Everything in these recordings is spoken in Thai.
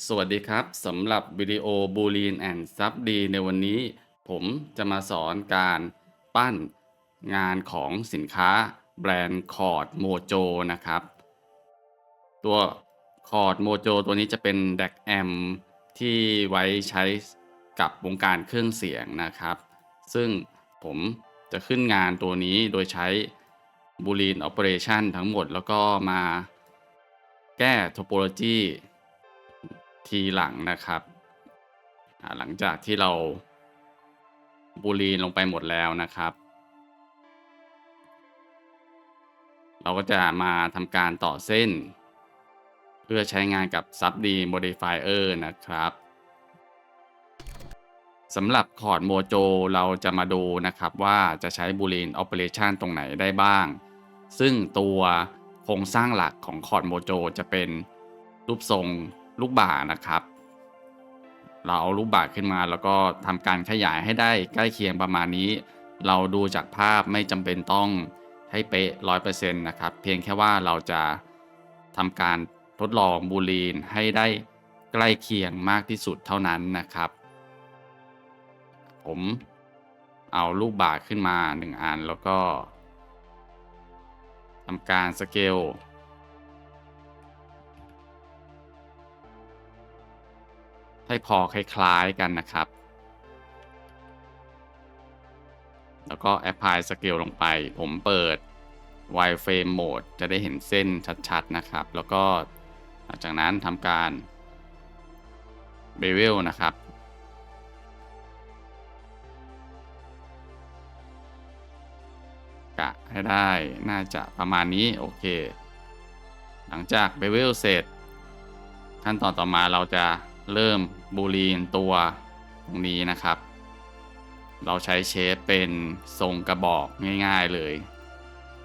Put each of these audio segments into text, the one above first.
สวัสดีครับสำหรับวิดีโอ Boolean and SubD ในวันนี้ผมจะมาสอนการปั้นงานของสินค้าแบรนด์ Chord Mojo นะครับตัว Chord Mojo ตัวนี้จะเป็น DAC Amp ที่ไว้ใช้กับวงการเครื่องเสียงนะครับซึ่งผมจะขึ้นงานตัวนี้โดยใช้ Boolean Operation ทั้งหมดแล้วก็มาแก้ Topology ทีหลังนะครับหลังจากที่เราบูลีนลงไปหมดแล้วนะครับเราก็จะมาทำการต่อเส้นเพื่อใช้งานกับ SubD Modifier นะครับสำหรับ Chord Mojo เราจะมาดูนะครับว่าจะใช้ Boolean Operation ตรงไหนได้บ้างซึ่งตัวโครงสร้างหลักของ Chord Mojo จะเป็นรูปทรงลูกบ่านะครับเราเอาลูกบาศก์ขึ้นมาแล้วก็ทำการขยายให้ได้ใกล้เคียงประมาณนี้เราดูจากภาพไม่จำเป็นต้องให้เป๊ะ 100% นะครับเพียงแค่ว่าเราจะทำการทดลองบูลีนให้ได้ใกล้เคียงมากที่สุดเท่านั้นนะครับผมเอาลูกบาศก์ขึ้นมา1อันแล้วก็ทำการสเกลให้พอคล้ายๆกันนะครับแล้วก็ Apply Scale ลงไปผมเปิด Wireframe Mode จะได้เห็นเส้นชัดๆนะครับแล้วก็หลังจากนั้นทำการ Bevel นะครับกะให้ได้น่าจะประมาณนี้โอเคหลังจาก Bevel เสร็จขั้นตอนต่อมาเราจะเริ่มบูลีนตัวตรงนี้นะครับเราใช้เชฟเป็นทรงกระบอกง่ายๆเลย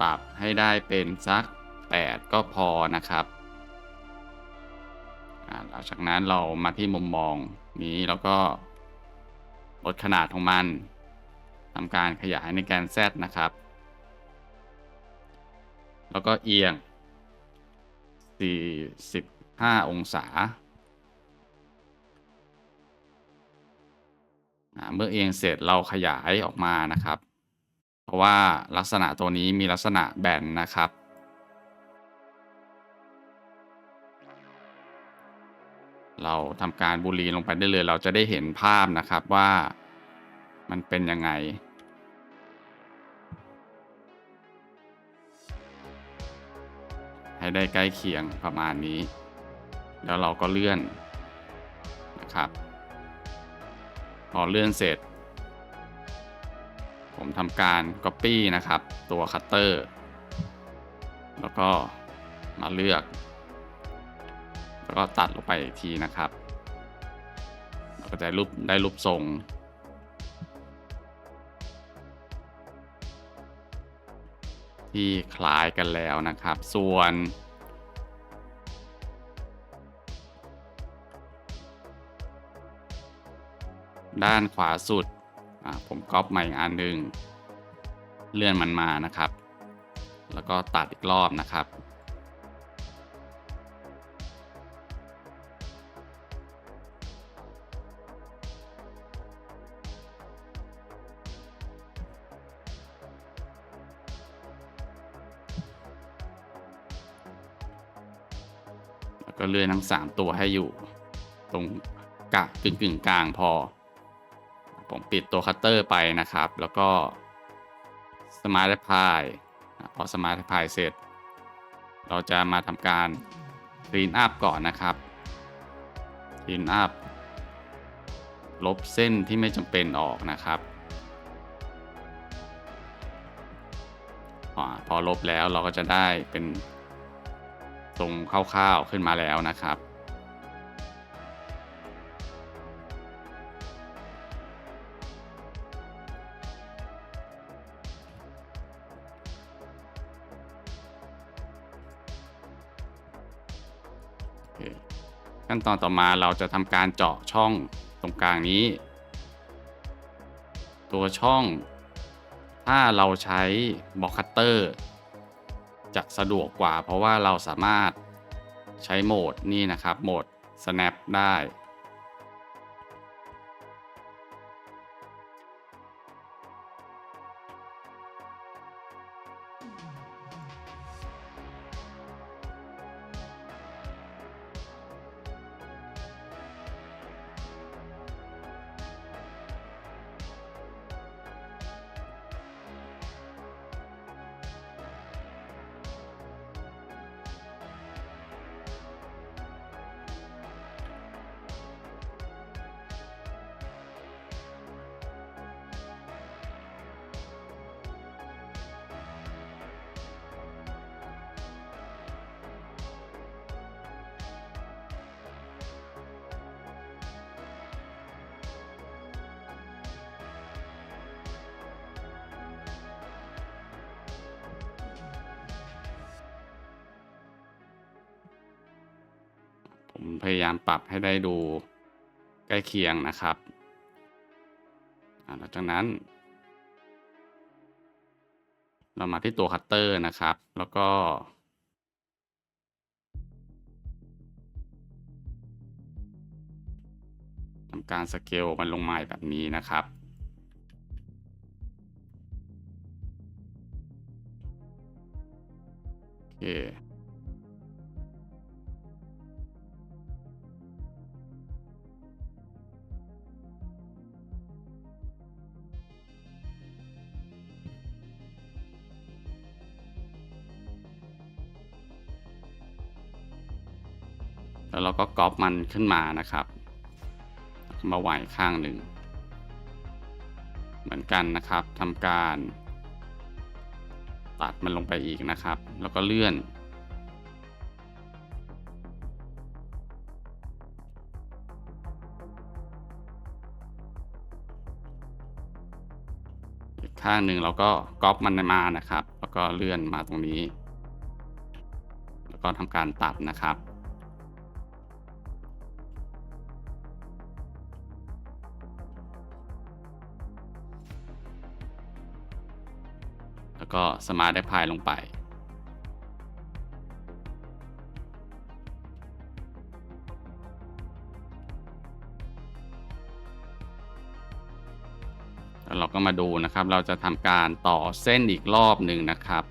ปรับให้ได้เป็นสัก8ก็พอนะครับหลังจากนั้นเรามาที่มุมมองนี้แล้วก็ลดขนาดของมันทำการขยายในแกน Z นะครับแล้วก็เอียง45องศาเมื่อเอียงเสร็จเราขยายออกมานะครับเพราะว่าลักษณะตัวนี้มีลักษณะแบนนะครับเราทำการบูลีลงไปได้เลยเราจะได้เห็นภาพนะครับว่ามันเป็นยังไงให้ได้ใกล้เคียงประมาณนี้แล้วเราก็เลื่อนนะครับพอเลื่อนเสร็จผมทำการ Copy นะครับตัวคัตเตอร์แล้วก็มาเลือกแล้วก็ตัดลงไปอีกทีนะครับเราก็จะได้รูปทรงที่คล้ายกันแล้วนะครับส่วนด้านขวาสุดผมก๊อปมาอีกอันหนึ่งเลื่อนมันมานะครับแล้วก็ตัดอีกรอบนะครับแล้วก็เลื่อนทั้ง3ตัวให้อยู่ตรงกึ่งกลางพอผมปิดตัวคัตเตอร์ไปนะครับแล้วก็ Smart Apply พอ Smart Apply เสร็จเราจะมาทำการ Clean Up ก่อนนะครับ Clean Up ลบเส้นที่ไม่จำเป็นออกนะครับพอลบแล้วเราก็จะได้เป็นทรงคร่าวๆขึ้นมาแล้วนะครับขั้นตอนต่อมาเราจะทำการเจาะช่องตรงกลางนี้ตัวช่องถ้าเราใช้บล็อกคัตเตอร์จะสะดวกกว่าเพราะว่าเราสามารถใช้โหมดนี่นะครับโหมด snap ได้ ผมพยายามปรับให้ได้ดูใกล้เคียงนะครับหลังจากนั้น เรามาที่ตัวคัตเตอร์นะครับ แล้วก็ทำการสเกลมันลงมาแบบนี้นะครับ โอเค แล้วเราก็ก๊อปมันขึ้นมานะครับมาไว้ข้างหนึ่งเหมือนกันนะครับทำการตัดมันลงไปอีกนะครับแล้วก็เลื่อนอีกข้างหนึ่งเราก็ก๊อปมันมานะครับแล้วก็เลื่อนมาตรงนี้แล้วก็ทำการตัดนะครับแล้วก็สมาร์ทแอพพลายลงไปแล้วเราก็มาดูนะครับเราจะทำการต่อเส้นอีกรอบหนึ่งนะครับ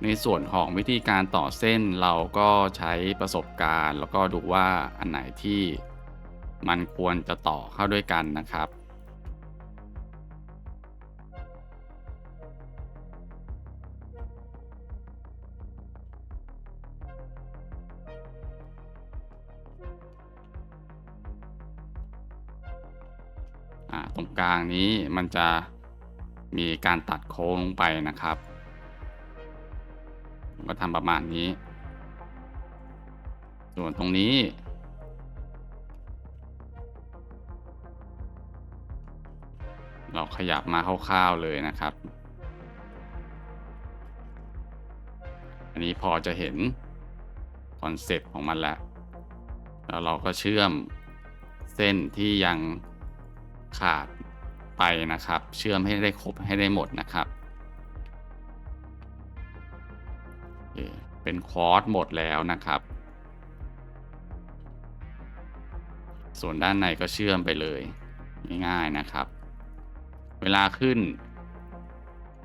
ในส่วนของวิธีการต่อเส้นเราก็ใช้ประสบการณ์แล้วก็ดูว่าอันไหนที่มันควรจะต่อเข้าด้วยกันนะครับตรงกลางนี้มันจะมีการตัดโค้งลงไปนะครับผมก็ทำประมาณนี้ ส่วนตรงนี้เราขยับมาคร่าวๆเลยนะครับอันนี้พอจะเห็นคอนเซ็ปต์ของมันแล้วเราก็เชื่อมเส้นที่ยังขาดไปนะครับเชื่อมให้ได้ครบให้ได้หมดนะครับเป็นคอร์สหมดแล้วนะครับส่วนด้านในก็เชื่อมไปเลยง่ายๆนะครับเวลาขึ้น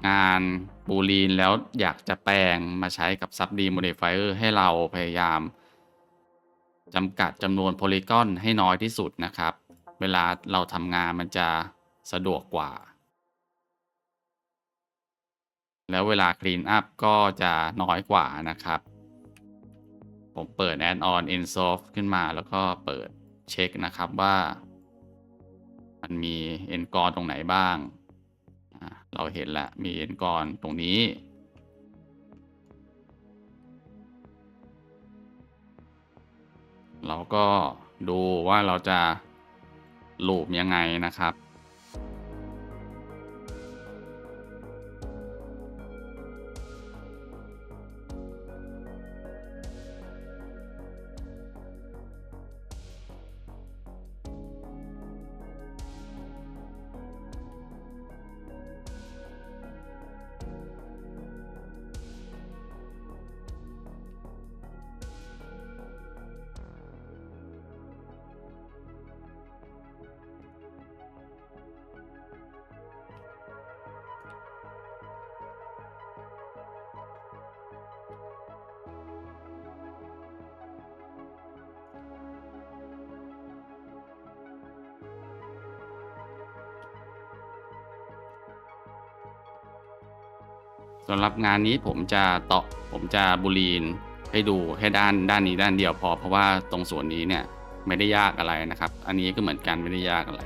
งานบูลีนแล้วอยากจะแปลงมาใช้กับ Sub-D Modifier ให้เราพยายามจำกัดจำนวนโพลีกอนให้น้อยที่สุดนะครับเวลาเราทำงานมันจะสะดวกกว่าแล้วเวลา Clean Up ก็จะน้อยกว่านะครับผมเปิด Add-on Ensoft ขึ้นมาแล้วก็เปิดเช็คนะครับว่ามันมี Endgone ตรงไหนบ้างเราเห็นแล้วมี Endgone ตรงนี้เราก็ดูว่าเราจะลูปยังไงนะครับ สำหรับงานนี้ผมจะบูลีนให้ดูแค่ด้านนี้ด้านเดียวพอเพราะว่าตรงส่วนนี้เนี่ยไม่ได้ยากอะไรนะครับอันนี้ก็เหมือนกันไม่ได้ยากอะไร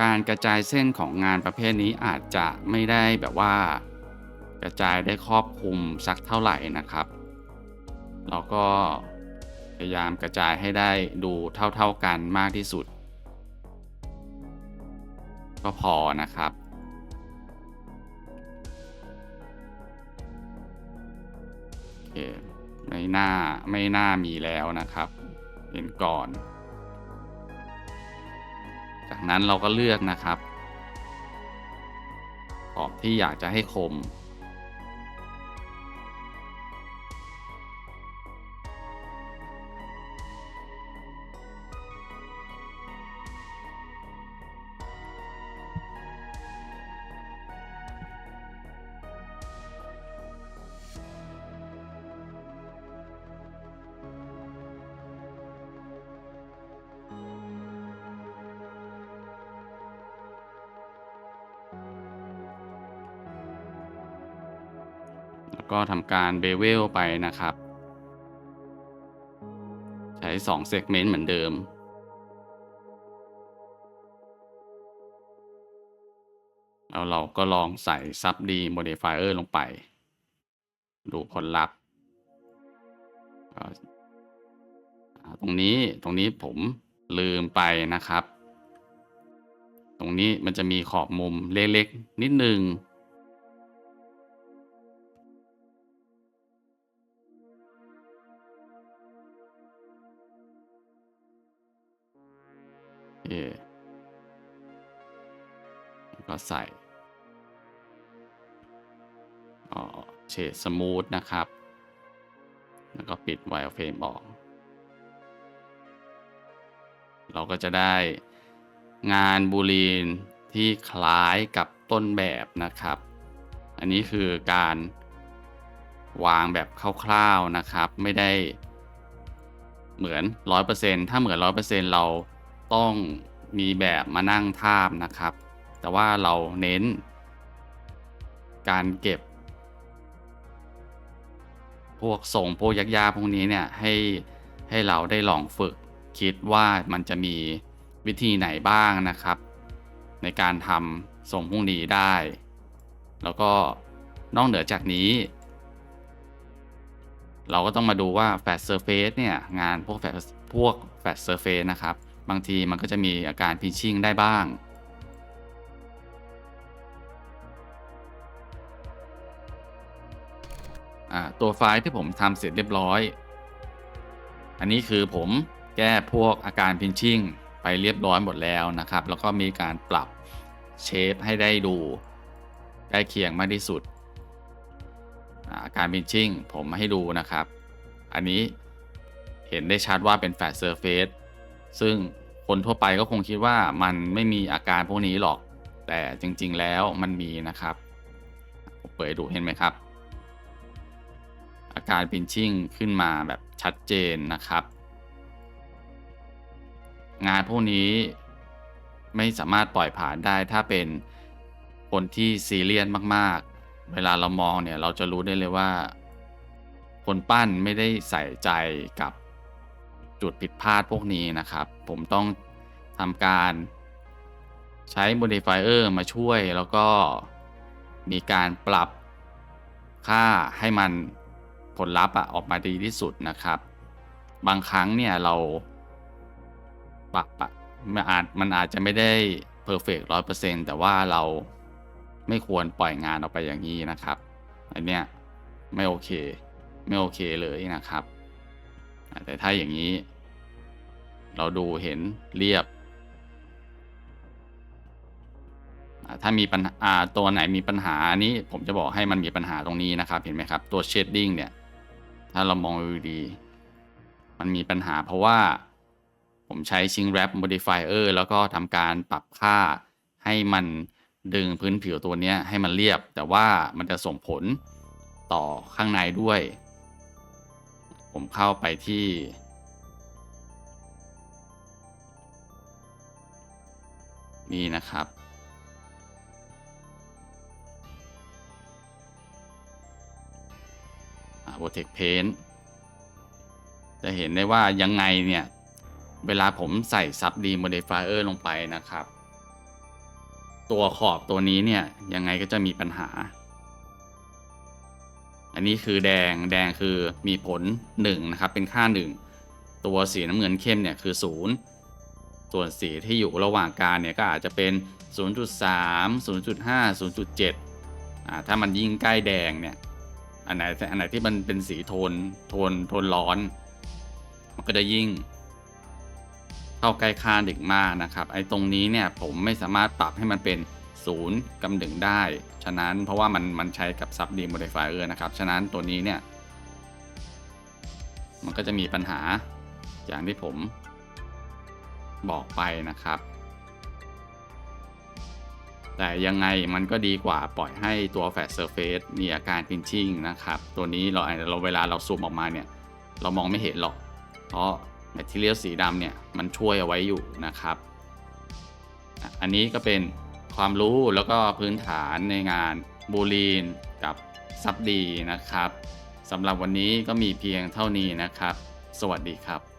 การกระจายเส้นของงานประเภทนี้อาจจะไม่ได้แบบว่ากระจายได้ครอบคลุมสักเท่าไหร่นะครับเราก็พยายามกระจายให้ได้ดูเท่ากันมากที่สุดก็พอนะครับโอเคไม่น่ามีแล้วนะครับเห็นก่อนจากนั้นเราก็เลือกนะครับขอบที่อยากจะให้คมแล้วก็ทำการเบเวลไปนะครับใช้2 segment เหมือนเดิมแล้วเราก็ลองใส่ sub d modifier ลงไปดูผลลัพธ์ตรงนี้ผมลืมไปนะครับตรงนี้มันจะมีขอบมุมเล็กๆนิดนึงก็ใส่เฉดสมูทนะครับแล้วก็ปิดไวร์เฟรมออกเราก็จะได้งานบูลีนที่คล้ายกับต้นแบบนะครับอันนี้คือการวางแบบคร่าวๆนะครับไม่ได้เหมือน 100% ถ้าเหมือน 100% เราต้องมีแบบมานั่งทาบนะครับแต่ว่าเราเน้นการเก็บพวกทรงพวกยากๆพวกนี้เนี่ยให้เราได้ลองฝึกคิดว่ามันจะมีวิธีไหนบ้างนะครับในการทำทรงพวกนี้ได้แล้วก็นอกเหนือจากนี้เราก็ต้องมาดูว่า Flat Surface เนี่ยงานพวก Flat Surface นะครับบางทีมันก็จะมีอาการ Pinching ได้บ้างตัวไฟล์ที่ผมทำเสร็จเรียบร้อยอันนี้คือผมแก้พวกอาการ Pinching ไปเรียบร้อยหมดแล้วนะครับแล้วก็มีการปรับเชฟให้ได้ดูใกล้เคียงมากที่สุดอาการ Pinching ผมให้ดูนะครับอันนี้เห็นได้ชัดว่าเป็น Flat Surface ซึ่งคนทั่วไปก็คงคิดว่ามันไม่มีอาการพวกนี้หรอกแต่จริงๆแล้วมันมีนะครับผมเปิดดูเห็นไหมครับอาการ Pinching ขึ้นมาแบบชัดเจนนะครับงานพวกนี้ไม่สามารถปล่อยผ่านได้ถ้าเป็นคนที่ซีเรียสมากๆเวลาเรามองเนี่ยเราจะรู้ได้เลยว่าคนปั้นไม่ได้ใส่ใจกับจุดผิดพลาดพวกนี้นะครับผมต้องทำการใช้ modifier มาช่วยแล้วก็มีการปรับค่าให้มันผลลัพธ์ออกมาดีที่สุดนะครับบางครั้งเนี่ยเราปรับมันอาจจะไม่ได้เพอร์เฟกต์100%แต่ว่าเราไม่ควรปล่อยงานออกไปอย่างนี้นะครับอันเนี้ยไม่โอเคเลยนะครับแต่ถ้าอย่างนี้ เราดูเห็นเรียบถ้ามีปัญหาตัวไหนมีปัญหาอันนี้ผมจะบอกให้มันมีปัญหาตรงนี้นะครับเห็นไหมครับตัว shading เนี่ยถ้าเรามองดูดีมันมีปัญหาเพราะว่าผมใช้ Shrink Wrap Modifier แล้วก็ทำการปรับค่าให้มันดึงพื้นผิวตัวเนี้ยให้มันเรียบแต่ว่ามันจะส่งผลต่อข้างในด้วยผมเข้าไปที่นี่นะครับVortex Paint จะเห็นได้ว่ายังไงเนี่ยเวลาผมใส่ Sub-D Modifier ลงไปนะครับตัวขอบตัวนี้เนี่ยยังไงก็จะมีปัญหาอันนี้คือแดงคือมีผล1นะครับเป็นค่า1ตัวสีน้ำเงินเข้มเนี่ยคือ0ส่วนสีที่อยู่ระหว่างกลางเนี่ยก็อาจจะเป็น 0.3 0.5 0.7 ถ้ามันยิ่งใกล้แดงเนี่ยอันไหนที่มันเป็นสีโทนร้อนมันก็จะยิ่งเข้าใกล้ค่า1มากนะครับไอ้ตรงนี้เนี่ยผมไม่สามารถปรับให้มันเป็น0กับ1ได้ฉะนั้นเพราะว่ามันใช้กับ Sub-D Modifier นะครับฉะนั้นตัวนี้เนี่ยมันก็จะมีปัญหาอย่างที่ผมบอกไปนะครับแต่ยังไงมันก็ดีกว่าปล่อยให้ตัว Flat Surface มีอาการ pinching นะครับตัวนี้เราเวลาเราซูมออกมาเนี่ยเรามองไม่เห็นหรอกเพราะ Material สีดำเนี่ยมันช่วยเอาไว้อยู่นะครับอันนี้ก็เป็นความรู้แล้วก็พื้นฐานในงานบูลีนกับ Sub-D นะครับสำหรับวันนี้ก็มีเพียงเท่านี้นะครับสวัสดีครับ